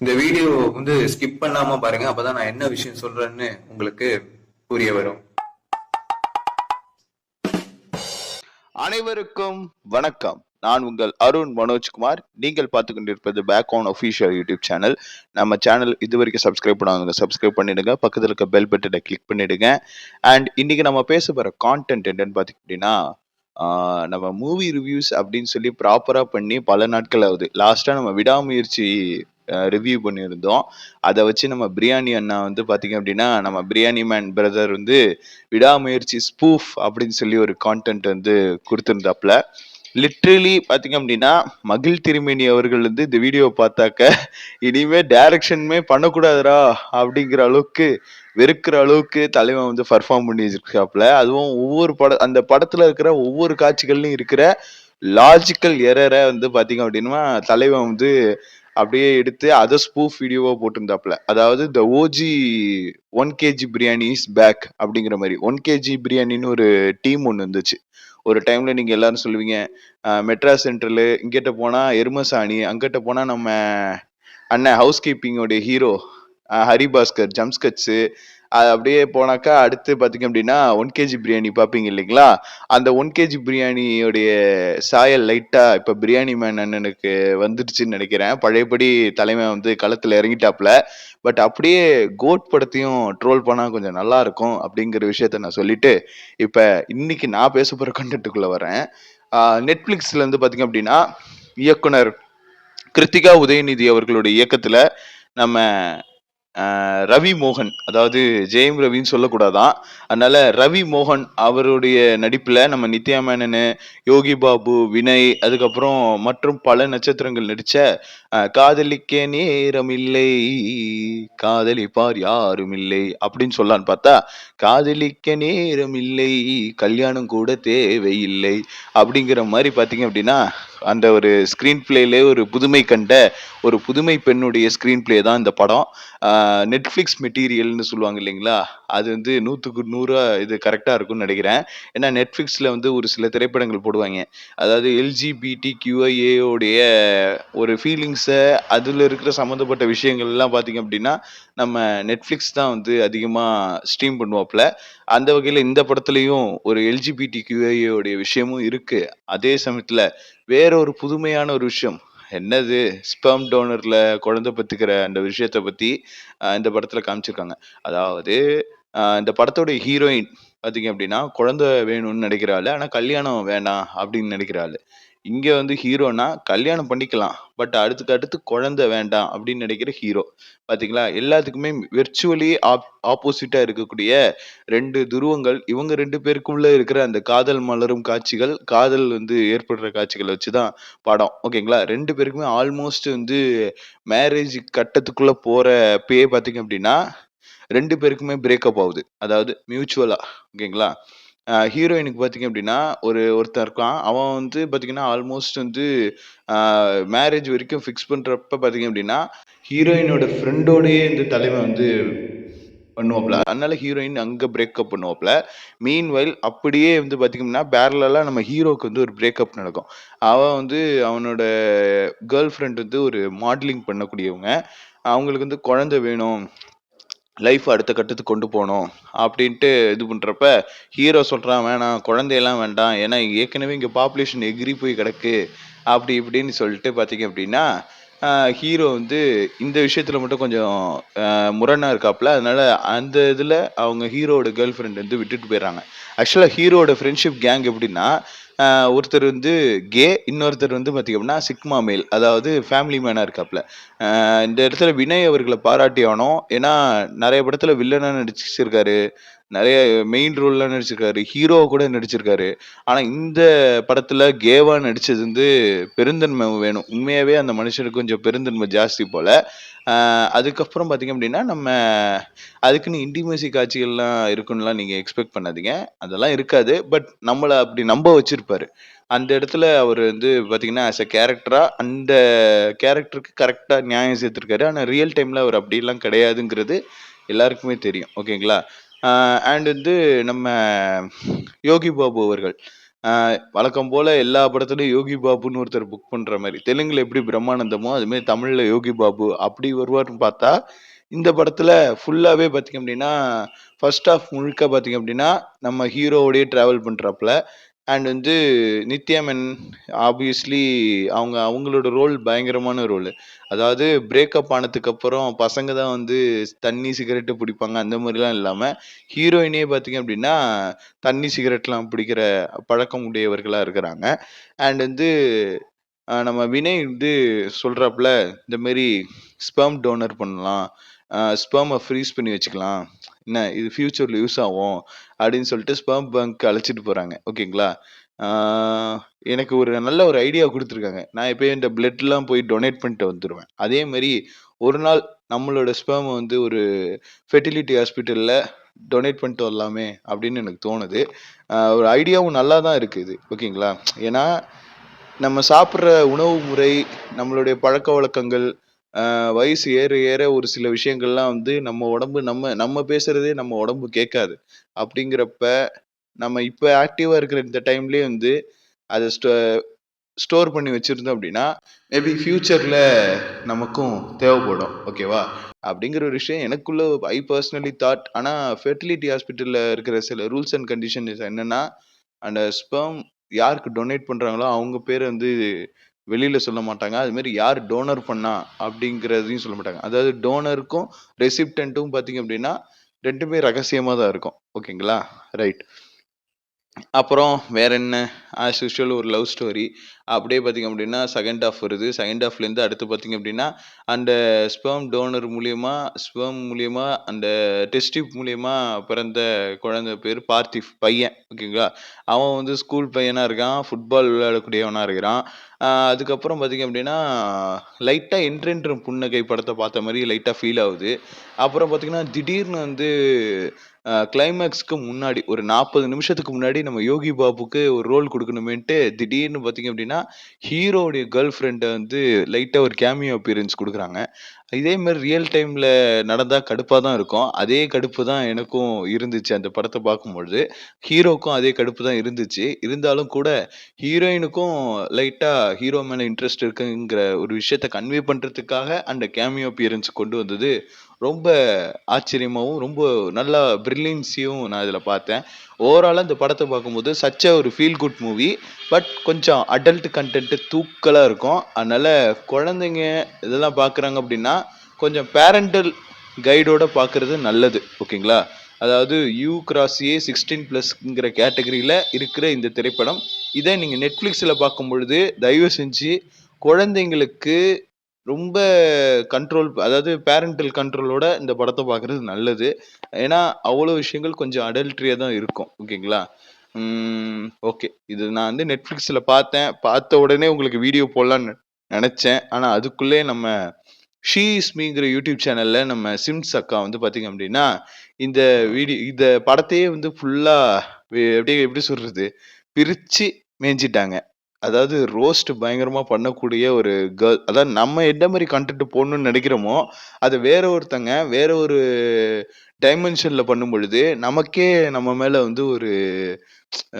இந்த video skip பண்ணாம பாருங்க. அப்பதான் நான் என்ன விஷயம் சொல்றேன்னு உங்களுக்கு புரிய வரும். அனைவருக்கும் வணக்கம். நான் உங்கள் அருண் மனோஜ்குமார். நீங்கள் பார்த்து கொண்டிருப்பது pack on official YouTube channel. நம்ம சேனல் இது வரைக்கும் சப்ஸ்கிரைப் பண்ணாதவங்க சப்ஸ்கிரைப் பண்ணிடுங்க. பக்கத்தில் இருக்க பெல் பட்டனை கிளிக் பண்ணிடுங்க. அண்ட் இன்னைக்கு நம்ம பேச போகிற கான்டென்ட் என்னன்னு பார்த்தீங்கன்னா, நம்ம மூவி ரிவ்யூஸ் அப்படின்னு சொல்லி ப்ராப்பராக பண்ணி பல நாட்கள் ஆகுது. லாஸ்ட்டாக நம்ம விடாமுயற்சி ரிவ்யூ பண்ணியிருந்தோம். அதை வச்சு நம்ம பிரியாணி அண்ணா பார்த்தீங்க அப்படின்னா, நம்ம பிரியாணி மேன் பிரதர் விடாமுயற்சி ஸ்பூஃப் அப்படின்னு சொல்லி ஒரு கான்டென்ட் கொடுத்துருந்தாப்புல. லிட்ரலி பாத்தீங்க அப்படின்னா, மகிழ் திருமேனி அவர்கள் இந்த வீடியோவை பார்த்தாக்க இனிமே டைரக்ஷனுமே பண்ணக்கூடாதுரா அப்படிங்கிற அளவுக்கு வெறுக்கிற அளவுக்கு தலைவன் பர்ஃபார்ம் பண்ணி வச்சிருக்காப்புல. அதுவும் ஒவ்வொரு அந்த படத்துல இருக்கிற ஒவ்வொரு காட்சிகள்லயும் இருக்கிற லாஜிக்கல் எரரை பாத்தீங்க அப்படின்னா தலைவன் அப்படியே எடுத்து அதை ஸ்பூஃப் வீடியோவா போட்டிருந்தாப்புல. அதாவது the OG 1 kg biryani is back அப்படிங்கிற மாதிரி 1 kg பிரியாணின்னு ஒரு டீம் ஒன்று இருந்துச்சு. ஒரு டைம்ல நீங்க எல்லாரும் சொல்லுவீங்க, மெட்ராஸ் சென்ட்ரல், இங்கிட்ட போனா எருமசாணி, அங்கிட்ட போனா நம்ம அண்ணன் ஹவுஸ் கீப்பிங்கோடைய ஹீரோ ஹரிபாஸ்கர் ஜம்ஸ்கட்ஸு, அது அப்படியே போனாக்கா அடுத்து பார்த்தீங்க அப்படின்னா 1 kg பிரியாணி பார்ப்பீங்க இல்லைங்களா? அந்த 1 kg பிரியாணியோடைய சாயல் லைட்டா இப்போ பிரியாணி மேன் அண்ணனுக்கு வந்துடுச்சுன்னு நினைக்கிறேன். பழையபடி தலைமை களத்தில் இறங்கிட்டாப்ல. பட் அப்படியே கோட் படத்தையும் ட்ரோல் பண்ணா கொஞ்சம் நல்லா இருக்கும் அப்படிங்கிற விஷயத்த நான் சொல்லிட்டு இப்ப இன்னைக்கு நான் பேச போற கண்டென்ட்டுக்குள்ள வரேன். நெட்ஃபிளிக்ஸ்ல பாத்தீங்க அப்படின்னா இயக்குனர் கிருத்திகா உதயநிதி அவர்களுடைய இயக்கத்துல நம்ம ரவி மோகன், அதாவது ஜெயம் ரவின்னு சொல்லக்கூடாதான், அதனால ரவி மோகன் அவருடைய நடிப்புல நம்ம நித்யா மேனனு, யோகி பாபு, வினய், அதுக்கப்புறம் மற்றும் பல நட்சத்திரங்கள் நடிச்ச காதலிக்க நேரம் இல்லை, காதலிப்பார் யாரும் இல்லை அப்படின்னு சொல்லலான்னு பார்த்தா, காதலிக்க நேரம் இல்லை, கல்யாணம் கூட தேவையில்லை அப்படிங்கிற மாதிரி பாத்தீங்க அப்படின்னா அந்த ஒரு ஸ்கிரீன் பிளேல ஒரு புதுமை கண்ட ஒரு புதுமை பெண்ணுடைய ஸ்கிரீன் பிளே தான் இந்த படம். நெட்ஃப்ளிக்ஸ் மெட்டீரியல்னு சொல்லுவாங்க இல்லைங்களா, அது 100க்கு 100 இது கரெக்டாக இருக்கும்னு நினைக்கிறேன். ஏன்னா நெட்ஃப்ளிக்ஸில் ஒரு சில திரைப்படங்கள் போடுவாங்க, அதாவது LGBTQIA உடைய ஒரு ஃபீலிங்ஸை, அதில் இருக்கிற சம்மந்தப்பட்ட விஷயங்கள்லாம் பார்த்தீங்க அப்படின்னா நம்ம நெட்ஃப்ளிக்ஸ் தான் அதிகமாக ஸ்ட்ரீம் பண்ணுவாப்புல. அந்த வகையில் இந்த படத்துலையும் ஒரு LGBTQIA உடைய விஷயமும் இருக்கு. அதே சமயத்தில் வேற ஒரு புதுமையான ஒரு விஷயம் என்னது, ஸ்பெர்ம் டோனர்ல குழந்தை பெத்துக்கிற அந்த விஷயத்த பத்தி இந்த படத்துல காமிச்சிருக்காங்க. அதாவது இந்த படத்தோட ஹீரோயின் பாத்தீங்க அப்படின்னா குழந்தை வேணும்னு நினைக்கிறாள், ஆனா கல்யாணம் வேணாம் அப்படின்னு நினைக்கிறாள். இங்க ஹீரோனா கல்யாணம் பண்ணிக்கலாம், பட் அடுத்து குழந்தை வேண்டாம் அப்படின்னு நினைக்கிற ஹீரோ. பாத்தீங்களா, எல்லாத்துக்குமே விர்ச்சுவலி ஆப்போசிட்டா இருக்கக்கூடிய ரெண்டு துருவங்கள். இவங்க ரெண்டு பேருக்குள்ள இருக்கிற அந்த காதல் மலரும் காட்சிகள், காதல் ஏற்படுற காட்சிகளை வச்சுதான் படம். ஓகேங்களா, ரெண்டு பேருக்குமே ஆல்மோஸ்ட் மேரேஜ் கட்டத்துக்குள்ள போற பே பாத்தீங்க அப்படின்னா ரெண்டு பேருக்குமே பிரேக்கப் ஆகுது, அதாவது மியூச்சுவலா. ஓகேங்களா, ஹீரோயினுக்கு பார்த்தீங்க அப்படின்னா ஒருத்தன் இருக்கான். அவன் பார்த்தீங்கன்னா ஆல்மோஸ்ட் மேரேஜ் வரைக்கும் ஃபிக்ஸ் பண்றப்ப பார்த்தீங்க அப்படின்னா ஹீரோயினோட ஃப்ரெண்டோடயே தலைவன் பண்ணுவாப்ல. அதனால ஹீரோயின் அங்க பிரேக்கப் பண்ணுவாப்ல. மீன்வைல் அப்படியே பார்த்தீங்கன்னா பேரலா நம்ம ஹீரோக்கு ஒரு பிரேக்கப் நடக்கும். அவன் அவனோட கேர்ள் ஃப்ரெண்ட் ஒரு மாடலிங் பண்ணக்கூடியவங்க. அவங்களுக்கு குழந்தை வேணும், லைஃப் அடுத்த கட்டத்துக்கு கொண்டு போகணும் அப்படின்ட்டு இது பண்ணுறப்ப ஹீரோ சொல்கிறான், வேணாம் குழந்தையெல்லாம் வேண்டாம், ஏன்னா ஏற்கனவே இங்கே பாப்புலேஷன் எகிரி போய் கிடக்கு அப்படி இப்படின்னு சொல்லிட்டு பார்த்தீங்க அப்படின்னா ஹீரோ இந்த விஷயத்தில் மட்டும் கொஞ்சம் முரணாக இருக்காப்புல. அதனால அந்த இதில் அவங்க ஹீரோட கேர்ள் ஃப்ரெண்ட் விட்டுட்டு போயிடுறாங்க. ஆக்சுவலாக ஹீரோட ஃப்ரெண்ட்ஷிப் கேங் எப்படின்னா, ஒருத்தர் கே, இன்னொருத்தர் பார்த்தீங்க அப்படின்னா சிக்மா மேல், அதாவது ஃபேமிலி மேனாக இருக்காப்புல. இந்த இடத்துல வினய் அவர்களை பாராட்டி ஆகணும். ஏன்னா நிறைய படத்துல வில்லனா நடிச்சிருக்காரு, நிறைய மெயின் ரோல்லாம் நடிச்சிருக்காரு, ஹீரோ கூட நடிச்சிருக்காரு. ஆனா இந்த படத்துல கேவா நடிச்சது பெருந்தன்மை வேணும். உண்மையாவே அந்த மனுஷனுக்கு கொஞ்சம் பெருந்தன்மை ஜாஸ்தி போல. அதுக்கப்புறம் பாத்தீங்க அப்படின்னா நம்ம அதுக்குன்னு இன்டிமேசி காட்சிகள்லாம் இருக்குன்னுலாம் நீங்க எக்ஸ்பெக்ட் பண்ணாதீங்க, அதெல்லாம் இருக்காது. பட் நம்மள அப்படி நம்ப வச்சிருப்பாரு. அந்த இடத்துல அவர் பாத்தீங்கன்னா ஆஸ் அ கேரக்டரா அந்த கேரக்டருக்கு கரெக்டா நியாயம் சேர்த்திருக்காரு. ஆனா ரியல் டைம்ல அவர் அப்படிலாம் கிடையாதுங்கிறது எல்லாருக்குமே தெரியும். ஓகேங்களா, அண்ட் நம்ம யோகி பாபு அவர்கள் வழக்கம் போல எல்லா படத்துலயும் யோகி பாபுன்னு ஒருத்தர் புக் பண்ற மாதிரி, தெலுங்குல எப்படி பிரம்மானந்தமோ அது மாதிரி தமிழ்ல யோகி பாபு அப்படி வருவார்னு பார்த்தா, இந்த படத்துல ஃபுல்லாவே பாத்தீங்க அப்படின்னா ஃபர்ஸ்ட் ஹாஃப் முழுக்க பாத்தீங்க அப்படின்னா நம்ம ஹீரோவோடய டிராவல் பண்றாப்ல. அண்ட் வந்து நித்யா மேனன் ஆப்வியஸ்லி அவங்களோட ரோல் பயங்கரமான ரோல். அதாவது பிரேக்கப் ஆனதுக்கு அப்புறம் பசங்க தான் வந்து தண்ணி சிகரெட்டு பிடிப்பாங்க அந்த மாதிரிலாம் இல்லாம, ஹீரோயினே பாத்தீங்க அப்படின்னா தண்ணி சிகரெட்லாம் பிடிக்கிற பழக்கம் உடையவர்களா இருக்கிறாங்க. அண்ட் வந்து நம்ம வினய் வந்து சொல்றாப்புல, இந்த மாரி ஸ்பெர்ம் டோனர் பண்ணலாம். ஸ்பெர்ம ஃப்ரீஸ் பண்ணி வச்சுக்கலாம். என்ன இது ஃபியூச்சர்ல யூஸ் ஆகும். அப்படின்னு சொல்லிட்டு ஸ்பெர்ம் பேங்க் அழைச்சிட்டு போறாங்க. ஓகேங்களா? ஆ எனக்கு ஒரு நல்ல ஒரு ஐடியா குடுத்துருக்காங்க. நான் எப்பயும் இந்த பிளட்லாம் போய் டொனேட் பண்ணிட்டு வந்துருவேன். அதே மாரி ஒரு நாள் நம்மளோட ஸ்பெர்ம வந்து ஒரு ஃபெர்டிலிட்டி ஹாஸ்பிட்டல்ல டொனேட் பண்ணிட்டு வரலாமே அப்படின்னு எனக்கு தோணுது. ஒரு ஐடியாவும் நல்லா தான் இருக்கு இது. ஓகேங்களா? ஏன்னா நம்ம சாப்பிடுற உணவு முறை, நம்மளுடைய பழக்கவழக்கங்கள், வயசு ஏற ஏற ஒரு சில விஷயங்கள்லாம் வந்து நம்ம உடம்பு நம்ம நம்ம பேசுறதே நம்ம உடம்பு கேட்காது. அப்படிங்கிறப்ப, நம்ம இப்ப ஆக்டிவா இருக்கிற இந்த டைம்லயே வந்து அத ஸ்டோர் பண்ணி வச்சிருந்தோம் அப்படின்னா, மேபி ஃபியூச்சர்ல நமக்கும் தேவைப்படும். ஓகேவா? அப்படிங்கிற ஒரு விஷயம் எனக்குள்ள ஐ பெர்சனலி தாட். ஆனா ஃபெர்டிலிட்டி ஹாஸ்பிட்டல்ல இருக்கிற சில ரூல்ஸ் அண்ட் கண்டிஷன்ஸ் என்னன்னா, அந்த ஸ்பெர்ம் யாருக்கு டொனேட் பண்றாங்களோ அவங்க பேர வந்து வெளியில சொல்ல மாட்டாங்க. அது மாரி யார் டோனர் பண்ணா அப்படிங்கிறதையும் சொல்ல மாட்டாங்க. அதாவது டோனருக்கும், ரெசிப்டன்ட்டும் பார்த்தீங்க அப்படின்னா 2மே ரகசியமா தான் இருக்கும். ஓகேங்களா? ரைட். அப்புறம் வேற என்ன? ஆஸ் யூசுவல் ஒரு லவ் ஸ்டோரி. அப்படியே பார்த்தீங்க அப்படின்னா, செகண்ட் ஹால்ஃப் வருது. செகண்ட் ஹால்ஃப்லேருந்து அடுத்து பார்த்தீங்க அப்படின்னா, அந்த ஸ்பெர்ம் மூலியமா அந்த டெஸ்ட் டியூப் மூலியமா பிறந்த குழந்தை பேரு பார்த்திவ். பையன். ஓகேங்களா? அவன் வந்து ஸ்கூல் பையனா இருக்கான். ஃபுட்பால் விளையாடக்கூடியவனா இருக்கிறான். அதுக்கப்புறம் பார்த்தீங்க அப்படின்னா, லைட்டா "என்றென்றும் புன்னகை" படத்த பார்த்த மாரி லைட்டா ஃபீல் ஆவுது. அப்புறம் பார்த்தீங்கன்னா, திடீர்னு வந்து கிளைமாக்ஸ்க்கு முன்னாடி ஒரு 40 நிமிஷத்துக்கு முன்னாடி நம்ம யோகி பாபுக்கு ஒரு ரோல் குடுக்கணுமேன்ட்டு திடீர்னு பார்த்தீங்க அப்படின்னா, ஹீரோவுடைய கேர்ள் ஃபிரெண்ட வந்து லைட்டா ஒரு கேமியோ அப்பியரன்ஸ் குடுக்குறாங்க. இதே மாரி ரியல் டைம்ல நடந்தா கடுப்பா தான் இருக்கும். அதே கடுப்பு தான் எனக்கும் இருந்துச்சு அந்த படத்த பார்க்கும்பொழுது. ஹீரோவுக்கும் அதே கடுப்பு தான் இருந்துச்சு. இருந்தாலும் கூட ஹீரோயினுக்கும் லைட்டா ஹீரோ மேல இன்ட்ரெஸ்ட் இருக்குங்கிற ஒரு விஷயத்த கன்வே பண்றதுக்காக அந்த கேமியோ அப்பியரன்ஸ் கொண்டு வந்தது ரொம்ப ஆச்சரியமாவும், ரொம்ப நல்லா பிரில்லியன்ஸியும் நான் இதுல பார்த்தேன். ஓவராலா இந்த படத்த பார்க்கும்போது சச் அ ஒரு ஃபீல் குட் மூவி. பட் கொஞ்சம் அடல்ட் கன்டென்ட் தூக்கலா இருக்கும். அதனால குழந்தைங்க இதெல்லாம் பார்க்குறாங்க அப்படின்னா, கொஞ்சம் பேரன்டல் கைடோட பார்க்குறது நல்லது. ஓகேங்களா? அதாவது யூ கிராஸ் ஏ 16+ங்கிற கேட்டகரியில இருக்கிற இந்த திரைப்படம். இத நீங்க Netflixல பார்க்கும்பொழுது, தயவு செஞ்சு குழந்தைங்களுக்கு ரொம்ப அதாவது பேரன்டல் கண்ட்ரோலோட இந்த படத்த பார்க்குறது நல்லது. ஏன்னா, அவ்வளோ விஷயங்கள் கொஞ்சம் அடல்ட்ரியா தான் இருக்கும். ஓகேங்களா? ஓகே. இது நான் வந்து Netflixல பார்த்தேன். பார்த்த உடனே உங்களுக்கு வீடியோ போடலான்னு நெனச்சேன். ஆனா, அதுக்குள்ளயே நம்ம ஷி இஸ் மீங்கிற யூடியூப் சேனல்ல நம்ம சிம்ஸ் அக்கா வந்து பார்த்தீங்க அப்டின்னா, இந்த இந்த படத்தையே வந்து ஃபுல்லா அப்படியே எப்படி சொல்றது? பிரிச்சு மேய்ஞ்சிட்டாங்க. அதாவது ரோஸ்ட் பயங்கரமா பண்ணக்கூடிய ஒரு அதாவது நம்ம எந்த மாரி கன்டென்ட் போடணும்னு நெனைக்கிறோமோ, அத வேற ஒருத்தங்க வேற ஒரு டைமென்ஷன்ல பண்ணும்பொழுது, நமக்கே நம்ம மேல வந்து ஒரு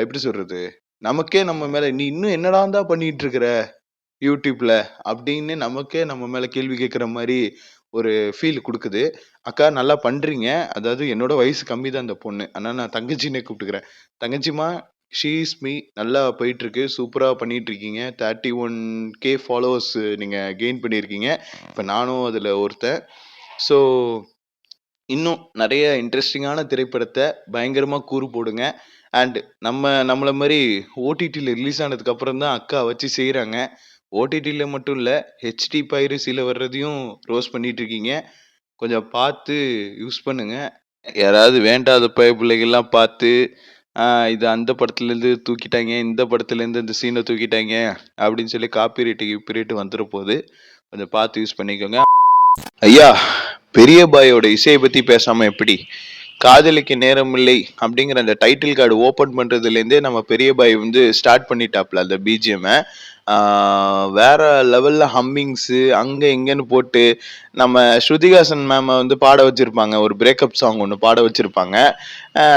எப்படி சொல்றது? நமக்கே நம்ம மேல "நீ இன்னும் என்னடான்டா பண்ணிட்டு இருக்கிற YouTubeல?" அப்படின்னு நமக்கே நம்ம மேல கேள்வி கேட்கிற மாரி ஒரு ஃபீல் குடுக்குது. "அக்கா நல்லா பண்றீங்க." அதாவது என்னோட வயசு கம்மி தான் அந்த பொண்ணு. ஆனா நான் தங்கச்சின்னே கூப்பிட்டுக்கிறேன். "தங்கச்சிம்மா, ஷி இஸ் மீ நல்லா போயிட்டுருக்கு. சூப்பரா பண்ணிட்டுருக்கீங்க. 31K ஃபாலோவர்ஸ் நீங்க கெயின் பண்ணியிருக்கீங்க. இப்ப நானும் அதுல ஒருத்தன். ஸோ இன்னும் நெறைய இன்ட்ரஸ்டிங்கான திரைப்படத்த பயங்கரமா கூறு போடுங்க. அண்ட் நம்மள மாரி ஓடிடில ரிலீஸ் ஆனதுக்கு அப்புறம் தான் அக்கா வச்சு செய்றாங்க. ஓடிடில மட்டும் இல்ல, ஹெச்டி பைரசில வர்றதையும் ரோஸ்ட் பண்ணிட்டு இருக்கீங்க. கொஞ்சம் பார்த்து யூஸ் பண்ணுங்க. யாராவது வேண்டாத பயப்புள்ளைகள்லாம் பார்த்து, ஆ இது அந்த படத்துலேருந்து தூக்கிட்டாய்ங்க, இந்த படத்துலேருந்து இந்த சீன தூக்கிட்டாய்ங்க அப்படின்னு சொல்லி காப்பிரைட் கீப்பிரைட் வந்துற போது. கொஞ்சம் பார்த்து யூஸ் பண்ணிக்கோங்க. ஐயா, பெரிய பாயோட இசைய பத்தி பேசாம எப்படி? காதலிக்க நேரமில்லை அப்படிங்கிற அந்த டைட்டில் கார்டு ஓபன் பண்றதுலேருந்தே நம்ம பெரிய பாய் வந்து ஸ்டார்ட் பண்ணிட்டாப்ல அந்த பிஜிஎம். வேற லெவல்ல ஹம்மிங்ஸ் அங்க இங்கன்னு போட்டு நம்ம ஸ்ருதிஹாசன் மேம் வந்து பாட வச்சிருப்பாங்க, ஒரு பிரேக்கப் சாங் ஒன்று பாட வச்சிருப்பாங்க.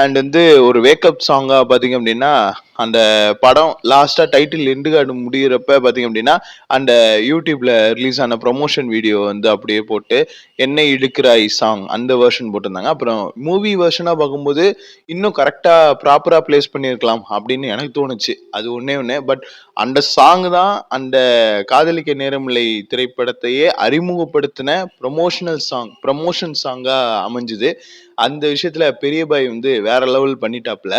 அண்ட் வந்து ஒரு வேக்கப் சாங்கா பார்த்தீங்க அப்படின்னா, அந்த படம் லாஸ்டா டைட்டில் எண்டு கார்டு முடியிறப்ப பார்த்தீங்க அப்படின்னா, அந்த யூடியூப்ல ரிலீஸ் ஆன ப்ரொமோஷன் வீடியோ வந்து அப்படியே போட்டு, "என்னை இழுக்கிறாய்" சாங் அந்த வெர்ஷன் போட்டிருந்தாங்க. அப்புறம் மூவி வெர்ஷனா பார்க்கும்போது, இன்னும் கரெக்ட்டா ப்ராப்பரா பிளேஸ் பண்ணியிருக்கலாம் அப்படின்னு எனக்கு தோணுச்சு. அது ஒண்ணே ஒண்ணு. பட் அந்த சாங் தான் அந்த காதலிக்க நேரமில்லை திரைப்படத்தையே அறிமுகப்படுத்தின ப்ரமோஷன் சாங்கா அமைஞ்சுது. அந்த விஷயத்துல பெரிய பாய் வந்து வேற லெவல் பண்ணிட்டாப்ல.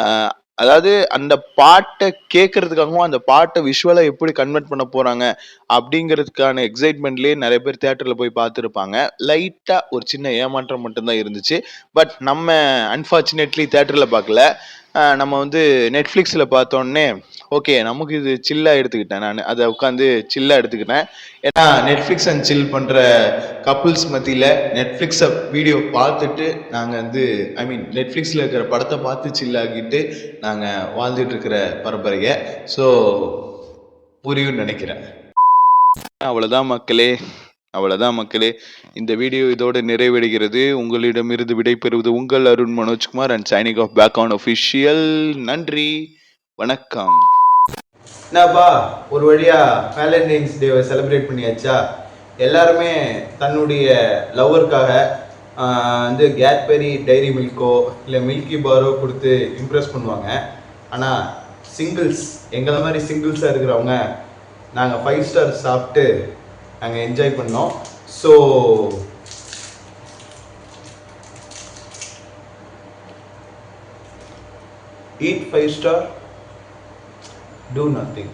அஹ் அதாவது அந்த பாட்டை கேட்கறதுக்காகவும் அந்த பாட்டை விஷுவலா எப்படி கன்வெர்ட் பண்ண போறாங்க அப்படிங்கிறதுக்கான எக்ஸைட்மெண்ட்லயே நிறைய பேர் தியேட்டர்ல போய் பார்த்துருப்பாங்க. லைட்டா ஒரு சின்ன ஏமாற்றம் மட்டும்தான் இருந்துச்சு. பட் நம்ம அன்பார்ச்சுனேட்லி தியேட்டர்ல பார்க்கல. நம்ம வந்து நெட்ஃப்ளிக்ஸில் பார்த்தோன்னே ஓகே நமக்கு இது சில்லா எடுத்துக்கிட்டேன். நான் அதை உட்காந்து சில்லா எடுத்துக்கிட்டேன். ஏன்னா நெட்ஃப்ளிக்ஸ் அண்ட் சில் பண்ற கப்புள்ஸ் மத்தியில நெட்ஃப்ளிக்ஸை வீடியோ பார்த்துட்டு நாங்கள் வந்து நெட்ஃப்ளிக்ஸில் இருக்கிற படத்தை பார்த்து சில் ஆகிட்டு நாங்கள் வாழ்ந்துட்டு இருக்கிற பரம்பரையை. ஸோ புரியும்னு நினைக்கிறேன். அவ்வளோதான் மக்களே, அவ்வளோதான் மக்களே. இந்த வீடியோ இதோட நிறைவடைகிறது. உங்களிடமிருந்து விடைபெறுவது உங்கள் Arun Manojkumar and signing off pack on official. நன்றி, வணக்கம். என்னப்பா ஒரு வழியா வேலண்டைன்ஸ் டேவை செலிப்ரேட் பண்ணியாச்சா? எல்லாருமே தன்னுடைய லவ்வருக்காக வந்து கேட்பெரி டைரி மில்க்கோ இல்லை மில்கி பாரோ கொடுத்து இம்ப்ரெஸ் பண்ணுவாங்க. ஆனால் சிங்கிள்ஸ் எங்களை மாதிரி சிங்கிள்ஸாக இருக்கிறவங்க நாங்கள் 5 ஸ்டார் சாப்பிட்டு நாங்கள் என்ஜாய் பண்ணோம். So eat 5 star, do nothing.